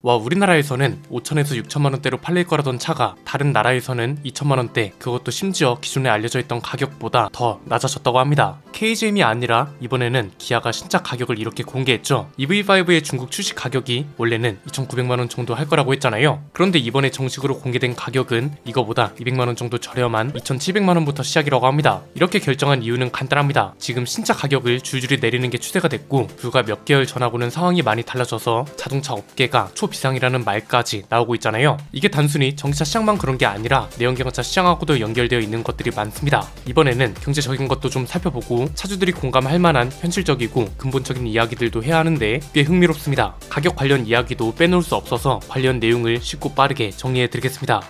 와, 우리나라에서는 5천에서 6천만원대로 팔릴 거라던 차가 다른 나라에서는 2천만원대, 그것도 심지어 기존에 알려져 있던 가격보다 더 낮아졌다고 합니다. KGM이 아니라 이번에는 기아가 신차 가격을 이렇게 공개했죠. EV5의 중국 출시 가격이 원래는 2,900만원 정도 할 거라고 했잖아요. 그런데 이번에 정식으로 공개된 가격은 이거보다 200만원 정도 저렴한 2,700만원부터 시작이라고 합니다. 이렇게 결정한 이유는 간단합니다. 지금 신차 가격을 줄줄이 내리는 게 추세가 됐고, 불과 몇 개월 전하고는 상황이 많이 달라져서 자동차 업계가 초비상이라는 말까지 나오고 있잖아요. 이게 단순히 전기차 시장만 그런 게 아니라 내연기관차 시장하고도 연결되어 있는 것들이 많습니다. 이번에는 경제적인 것도 좀 살펴보고 차주들이 공감할 만한 현실적이고 근본적인 이야기들도 해야 하는데 꽤 흥미롭습니다. 가격 관련 이야기도 빼놓을 수 없어서 관련 내용을 쉽고 빠르게 정리해드리겠습니다.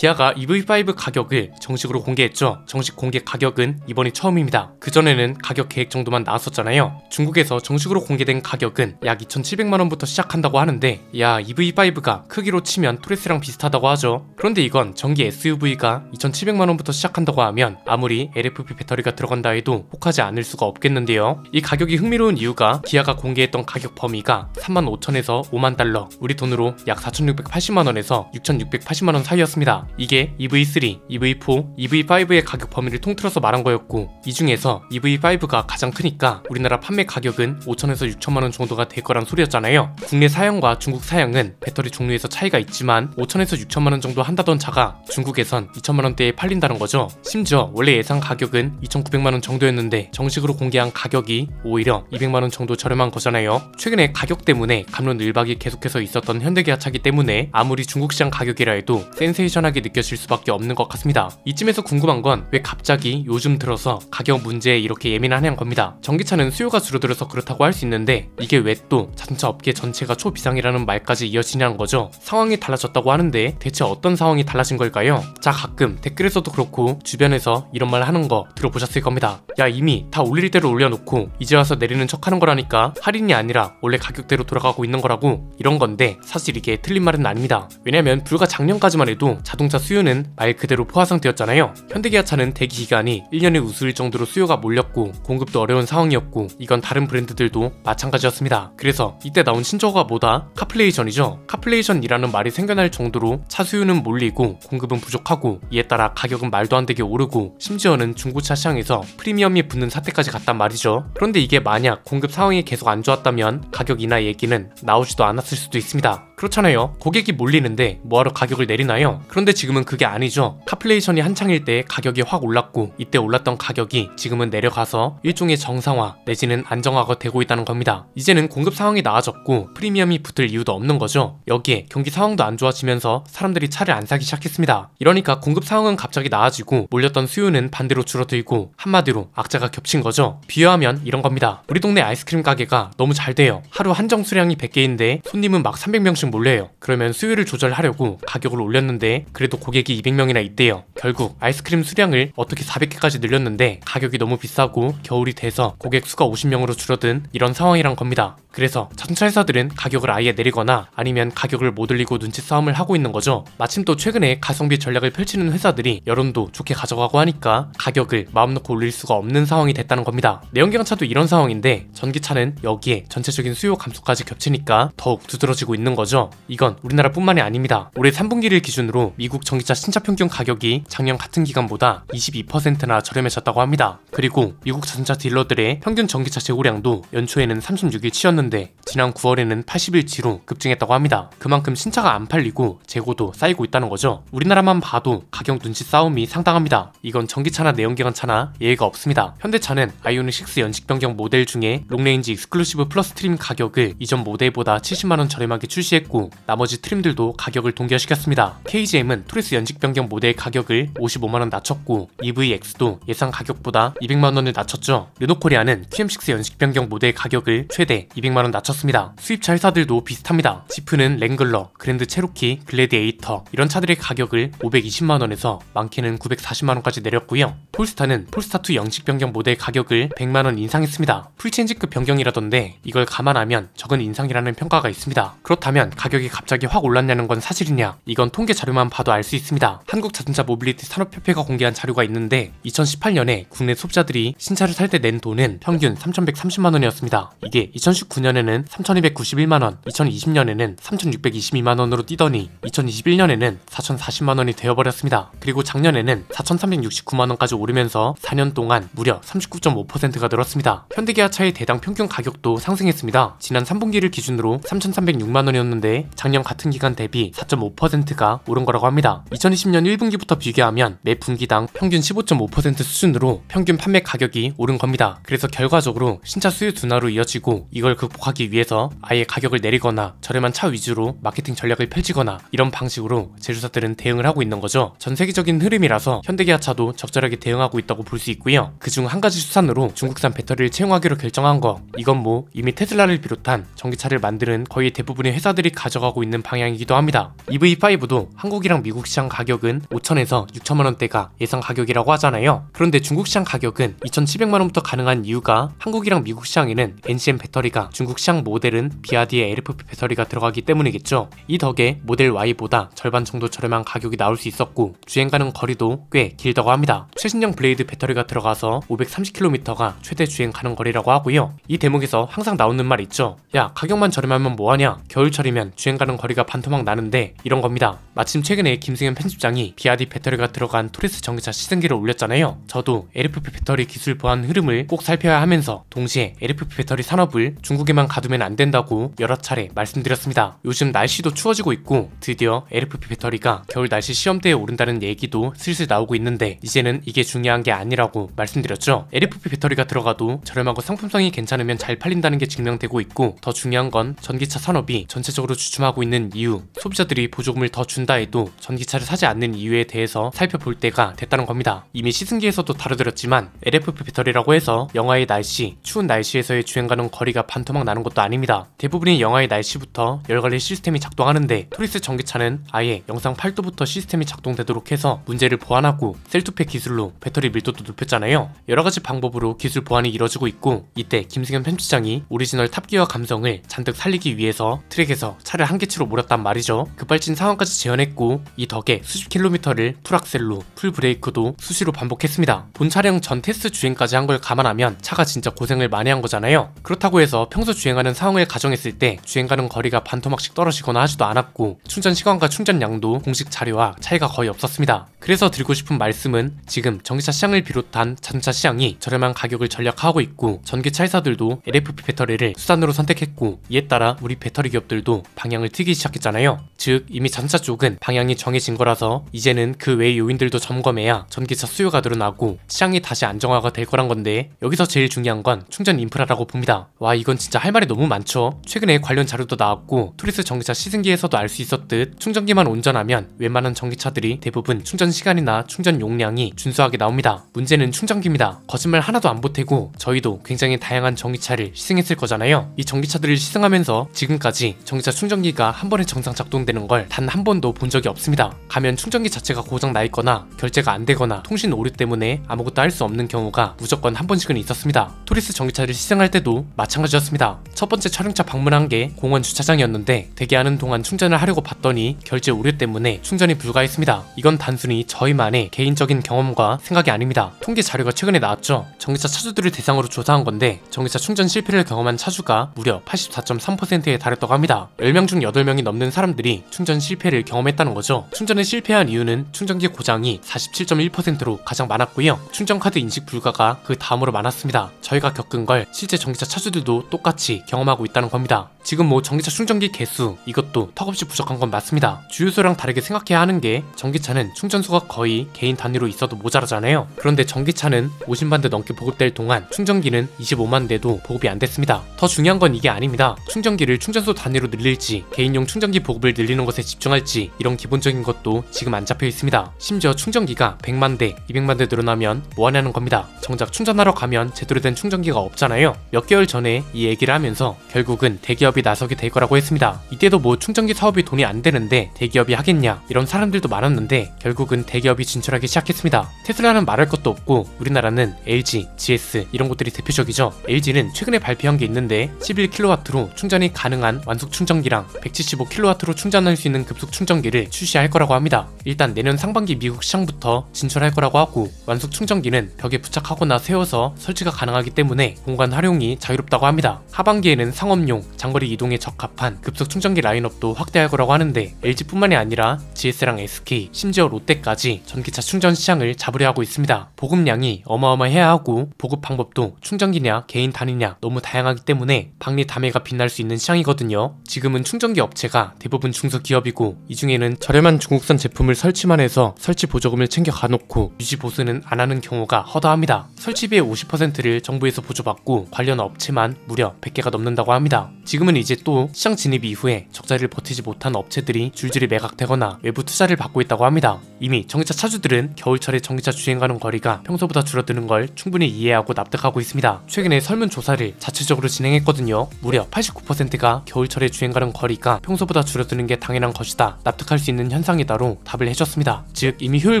기아가 EV5 가격을 정식으로 공개했죠. 정식 공개 가격은 이번이 처음입니다. 그전에는 가격 계획 정도만 나왔었잖아요. 중국에서 정식으로 공개된 가격은 약 2,700만원부터 시작한다고 하는데, 야, EV5가 크기로 치면 토레스랑 비슷하다고 하죠. 그런데 이건 전기 SUV가 2,700만원부터 시작한다고 하면 아무리 LFP 배터리가 들어간다 해도 혹하지 않을 수가 없겠는데요. 이 가격이 흥미로운 이유가 기아가 공개했던 가격 범위가 35,000에서 5만 달러, 우리 돈으로 약 4,680만원에서 6,680만원 사이였습니다. 이게 EV3, EV4, EV5의 가격 범위를 통틀어서 말한 거였고, 이 중에서 EV5가 가장 크니까 우리나라 판매 가격은 5천에서 6천만원 정도가 될 거란 소리였잖아요. 국내 사양과 중국 사양은 배터리 종류에서 차이가 있지만 5천에서 6천만원 정도 한다던 차가 중국에선 2천만원대에 팔린다는 거죠. 심지어 원래 예상 가격은 2,900만원 정도였는데 정식으로 공개한 가격이 오히려 200만원 정도 저렴한 거잖아요. 최근에 가격 때문에 갑론을박이 계속해서 있었던 현대기아 차기 때문에 아무리 중국 시장 가격이라 해도 센세이션하게 느껴질 수밖에 없는 것 같습니다. 이쯤에서 궁금한 건 왜 갑자기 요즘 들어서 가격 문제에 이렇게 예민하냐는 겁니다. 전기차는 수요가 줄어들어서 그렇다고 할 수 있는데 이게 왜 또 자동차 업계 전체가 초비상이라는 말까지 이어지냐는 거죠. 상황이 달라졌다고 하는데 대체 어떤 상황이 달라진 걸까요? 자, 가끔 댓글에서도 그렇고 주변에서 이런 말 하는 거 들어보셨을 겁니다. 야, 이미 다 올릴 대로 올려놓고 이제 와서 내리는 척 하는 거라니까 할인이 아니라 원래 가격대로 돌아가고 있는 거라고. 이런 건데 사실 이게 틀린 말은 아닙니다. 왜냐면 불과 작년까지만 해도 자동차 수요는 말 그대로 포화 상태였잖아요. 현대기아차는 대기 기간이 1년에 우스일 정도로 수요가 몰렸고 공급도 어려운 상황이었고, 이건 다른 브랜드들도 마찬가지였습니다. 그래서 이때 나온 신조어가 뭐다? 카플레이션이죠. 카플레이션이라는 말이 생겨날 정도로 차 수요는 몰리고 공급은 부족하고, 이에 따라 가격은 말도 안 되게 오르고 심지어는 중고차 시장에서 프리미엄이 붙는 사태까지 갔단 말이죠. 그런데 이게 만약 공급 상황이 계속 안 좋았다면 가격 인하 얘기는 나오지도 않았을 수도 있습니다. 그렇잖아요. 고객이 몰리는데 뭐하러 가격을 내리나요? 그런데 지금은 그게 아니죠. 카플레이션이 한창일 때 가격이 확 올랐고, 이때 올랐던 가격이 지금은 내려가서 일종의 정상화 내지는 안정화가 되고 있다는 겁니다. 이제는 공급 상황이 나아졌고 프리미엄이 붙을 이유도 없는 거죠. 여기에 경기 상황도 안 좋아지면서 사람들이 차를 안 사기 시작했습니다. 이러니까 공급 상황은 갑자기 나아지고 몰렸던 수요는 반대로 줄어들고, 한마디로 악재가 겹친 거죠. 비유하면 이런 겁니다. 우리 동네 아이스크림 가게가 너무 잘 돼요. 하루 한정 수량이 100개인데 손님은 막 300명씩 몰려요. 그러면 수요를 조절하려고 가격을 올렸는데 그래도 고객이 200명이나 있대요. 결국 아이스크림 수량을 어떻게 400개까지 늘렸는데 가격이 너무 비싸고 겨울이 돼서 고객 수가 50명으로 줄어든 이런 상황이란 겁니다. 그래서 자동차 회사들은 가격을 아예 내리거나 아니면 가격을 못 올리고 눈치 싸움을 하고 있는 거죠. 마침 또 최근에 가성비 전략을 펼치는 회사들이 여론도 좋게 가져가고 하니까 가격을 마음 놓고 올릴 수가 없는 상황이 됐다는 겁니다. 내연기관차도 이런 상황인데 전기차는 여기에 전체적인 수요 감소까지 겹치니까 더욱 두드러지고 있는 거죠. 이건 우리나라뿐만이 아닙니다. 올해 3분기를 기준으로 미국 전기차 신차 평균 가격이 작년 같은 기간보다 22%나 저렴해졌다고 합니다. 그리고 미국 자동차 딜러들의 평균 전기차 재고량도 연초에는 36일치였는데 지난 9월에는 80일치로 급증했다고 합니다. 그만큼 신차가 안 팔리고 재고도 쌓이고 있다는 거죠. 우리나라만 봐도 가격 눈치 싸움이 상당합니다. 이건 전기차나 내연기관차나 예외가 없습니다. 현대차는 아이오닉 6 연식 변경 모델 중에 롱레인지 익스클루시브 플러스 트림 가격을 이전 모델보다 70만원 저렴하게 출시했고, 나머지 트림들도 가격을 동결시켰습니다. KGM은 토레스 연식 변경 모델 가격을 55만원 낮췄고, EVX도 예상 가격보다 200만원을 낮췄죠. 르노코리아는 QM6 연식 변경 모델 가격을 최대 200만원 낮췄습니다. 그렇습니다. 수입차 회사들도 비슷합니다. 지프는 랭글러, 그랜드 체로키, 글래디에이터 이런 차들의 가격을 520만원에서 많게는 940만원까지 내렸고요. 폴스타는 폴스타2 영식 변경 모델 가격을 100만원 인상했습니다. 풀체인지급 변경이라던데 이걸 감안하면 적은 인상이라는 평가가 있습니다. 그렇다면 가격이 갑자기 확 올랐냐는 건 사실이냐? 이건 통계 자료만 봐도 알 수 있습니다. 한국자동차 모빌리티 산업협회가 공개한 자료가 있는데 2018년에 국내 소비자들이 신차를 살 때 낸 돈은 평균 3,130만원이었습니다. 이게 2019년에는 3,291만원, 2020년에는 3,622만원으로 뛰더니 2021년에는 4,040만원이 되어버렸습니다. 그리고 작년에는 4,369만원까지 오르면서 4년 동안 무려 39.5%가 늘었습니다. 현대기아차의 대당 평균 가격도 상승했습니다. 지난 3분기를 기준으로 3,306만원이었는데 작년 같은 기간 대비 4.5%가 오른 거라고 합니다. 2020년 1분기부터 비교하면 매 분기당 평균 15.5% 수준으로 평균 판매 가격이 오른 겁니다. 그래서 결과적으로 신차 수요 둔화로 이어지고 이걸 극복하기 위해서 아예 가격을 내리거나 저렴한 차 위주로 마케팅 전략을 펼치거나 이런 방식으로 제조사들은 대응을 하고 있는 거죠. 전 세계적인 흐름이라서 현대기아차도 적절하게 대응하고 있다고 볼 수 있고요. 그중 한 가지 수산으로 중국산 배터리를 채용하기로 결정한 거, 이건 뭐 이미 테슬라를 비롯한 전기차를 만드는 거의 대부분의 회사들이 가져가고 있는 방향이기도 합니다. EV5도 한국이랑 미국 시장 가격은 5천에서 6천만원대가 예상 가격이라고 하잖아요. 그런데 중국 시장 가격은 2,700만원부터 가능한 이유가 한국이랑 미국 시장에는 NCM 배터리가, 중국 시장 모델은 비아디의 LFP 배터리가 들어가기 때문이겠죠. 이 덕에 모델 Y보다 절반 정도 저렴한 가격이 나올 수 있었고 주행가는 거리도 꽤 길다고 합니다. 최신형 블레이드 배터리가 들어가서 530km가 최대 주행 가능 거리라고 하고요. 이 대목에서 항상 나오는 말 있죠. 야, 가격만 저렴하면 뭐하냐? 겨울철이면 주행 가는 거리가 반토막 나는데, 이런 겁니다. 마침 최근에 김승현 편집장이 비아디 배터리가 들어간 토레스 전기차 시승기를 올렸잖아요. 저도 LFP 배터리 기술 보완 흐름을 꼭 살펴야 하면서 동시에 LFP 배터리 산업을 중국에만 가두면 안 된다고 여러 차례 말씀드렸습니다. 요즘 날씨도 추워지고 있고 드디어 LFP 배터리가 겨울 날씨 시험대에 오른다는 얘기도 슬슬 나오고 있는데 이제는 이게 중요한 게 아니라고 말씀드렸죠. LFP 배터리가 들어가도 저렴하고 상품성이 괜찮으면 잘 팔린다는 게 증명되고 있고, 더 중요한 건 전기차 산업이 전체적으로 주춤하고 있는 이유, 소비자들이 보조금을 더 준다 해도 전기차를 사지 않는 이유에 대해서 살펴볼 때가 됐다는 겁니다. 이미 시승기에서도 다뤄드렸지만 LFP 배터리라고 해서 영하의 날씨, 추운 날씨에서의 주행 가능 거리가 반토막 나는 것도 아닙니다. 대부분이 영하의 날씨부터 열관리 시스템이 작동하는데 토리스 전기차는 아예 영상 8도부터 시스템이 작동되도록 해서 문제를 보완하고 셀투팩 기술로 배터리 밀도도 높였잖아요. 여러가지 방법으로 기술 보완이 이뤄지고 있고, 이때 김승현 편집장이 오리지널 탑기어 감성을 잔뜩 살리기 위해서 트랙에서 차를 한 개치로 몰았단 말이죠. 급발진 상황까지 재현했고 이 덕에 수십 킬로미터를 풀악셀로 풀브레이크도 수시로 반복했습니다. 본 차량 전 테스트 주행까지 한 걸 감안하면 차가 진짜 고생을 많이 한 거잖아요. 그렇다고 해서 평소 주행하는 상황을 가정했을 때 주행 가는 거리가 반토막씩 떨어지거나 하지도 않았고 충전 시간과 충전량도 공식 자료와 차이가 거의 없었습니다. 그래서 드리고 싶은 말씀은 지금 전기차 시장을 비롯한 자동차 시장이 저렴한 가격을 전략하고 있고 전기차 회사들도 LFP 배터리를 수단으로 선택했고 이에 따라 우리 배터리 기업들도 방향을 트기 시작했잖아요. 즉 이미 자동차 쪽은 방향이 정해진 거라서 이제는 그 외의 요인들도 점검해야 전기차 수요가 늘어나고 시장이 다시 안정화가 될 거란 건데, 여기서 제일 중요한 건 충전 인프라라고 봅니다. 와, 이건 진짜 할 말이 너무 많죠. 최근에 관련 자료도 나왔고 토리스 전기차 시승기에서도 알 수 있었듯 충전기만 온전하면 웬만한 전기차들이 대부분 충전 시간이나 충전 용량이 준수하게 나옵니다. 문제는 충전기입니다. 거짓말 하나도 안 보태고 저희도 굉장히 다양한 전기차를 시승했을 거잖아요. 이 전기차들을 시승하면서 지금까지 전기차 충전기가 한 번에 정상 작동되는 걸 단 한 번도 본 적이 없습니다. 가면 충전기 자체가 고장 나 있거나 결제가 안 되거나 통신 오류 때문에 아무것도 할 수 없는 경우가 무조건 한 번씩은 있었습니다. 토리스 전기차를 시승할 때도 마찬가지였습니다. 첫 번째 촬영차 방문한 게 공원 주차장이었는데 대기하는 동안 충전을 하려고 봤더니 결제 오류 때문에 충전이 불가했습니다. 이건 단순히 저희만의 개인적인 경험과 생각이 아닙니다. 통계 자료가 최근에 나왔죠. 전기차 차주들을 대상으로 조사한 건데 전기차 충전 실패를 경험한 차주가 무려 84.3%에 달했다고 합니다. 10명 중 8명이 넘는 사람들이 충전 실패를 경험했다는 거죠. 충전에 실패한 이유는 충전기 고장이 47.1%로 가장 많았고요. 충전카드 인식 불가가 그 다음으로 많았습니다. 저희가 겪은 걸 실제 전기차 차주들도 똑같이 경험하고 있다는 겁니다. 지금 뭐 전기차 충전기 개수 이것도 턱없이 부족한 건 맞습니다. 주유소랑 다르게 생각해야 하는 게 전기차는 충전소가 거의 개인 단위로 있어도 모자라잖아요. 그런데 전기차는 50만 대 넘게 보급될 동안 충전기는 25만 대도 보급이 안 됐습니다. 더 중요한 건 이게 아닙니다. 충전기를 충전소 단위로 늘릴지 개인용 충전기 보급을 늘리는 것에 집중할지 이런 기본적인 것도 지금 안 잡혀 있습니다. 심지어 충전기가 100만 대, 200만 대 늘어나면 뭐 하냐는 겁니다. 정작 충전하러 가면 제대로 된 충전기가 없잖아요. 몇 개월 전에 이 얘기를 하면서 하면서 결국은 대기업이 나서게 될 거라고 했습니다. 이때도 뭐 충전기 사업이 돈이 안 되는데 대기업이 하겠냐 이런 사람들도 많았는데 결국은 대기업이 진출하기 시작했습니다. 테슬라는 말할 것도 없고 우리나라는 LG, GS 이런 곳들이 대표적이죠. LG는 최근에 발표한 게 있는데 11kW로 충전이 가능한 완속 충전기랑 175kW로 충전할 수 있는 급속 충전기를 출시할 거라고 합니다. 일단 내년 상반기 미국 시장부터 진출할 거라고 하고 완속 충전기는 벽에 부착하거나 세워서 설치가 가능하기 때문에 공간 활용이 자유롭다고 합니다. 하반기에는 상업용, 장거리 이동에 적합한 급속 충전기 라인업도 확대할 거라고 하는데 LG뿐만이 아니라 GS랑 SK, 심지어 롯데까지 전기차 충전 시장을 잡으려 하고 있습니다. 보급량이 어마어마해야 하고 보급 방법도 충전기냐 개인 단위냐 너무 다양하기 때문에 박리담회가 빛날 수 있는 시장이거든요. 지금은 충전기 업체가 대부분 중소기업이고 이 중에는 저렴한 중국산 제품을 설치만 해서 설치 보조금을 챙겨 가놓고 유지 보수는 안 하는 경우가 허다합니다. 설치비의 50%를 정부에서 보조받고 관련 업체만 무려 100개가 넘는다고 합니다. 지금은 이제 또 시장 진입 이후에 적자를 버티지 못한 업체들이 줄줄이 매각되거나 외부 투자를 받고 있다고 합니다. 이미 전기차 차주들은 겨울철에 전기차 주행하는 거리가 평소보다 줄어드는 걸 충분히 이해하고 납득하고 있습니다. 최근에 설문조사를 자체적으로 진행했거든요. 무려 89%가 겨울철에 주행가는 거리가 평소보다 줄어드는 게 당연한 것이다, 납득할 수 있는 현상이다로 답을 해줬습니다. 즉 이미 효율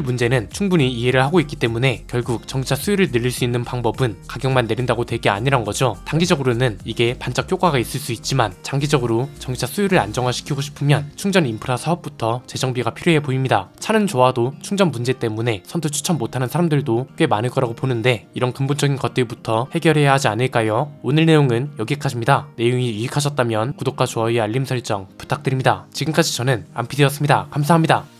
문제는 충분히 이해를 하고 있기 때문에 결국 전기차 수요를 늘릴 수 있는 방법은 가격만 내린다고 될 게 아니란 거죠. 단기적으로는 이게 반짝 효과가 있을 수 있지만 장기적으로 전기차 수요를 안정화시키고 싶으면 충전 인프라 사업부터 재정비가 필요해 보입니다. 차는 좋아도 충전 문제 때문에 선뜻 추천 못하는 사람들도 꽤 많을 거라고 보는데 이런 근본적인 것들부터 해결해야 하지 않을까요? 오늘 내용은 여기까지입니다. 내용이 유익하셨다면 구독과 좋아요, 알림 설정 부탁드립니다. 지금까지 저는 안피디였습니다. 감사합니다.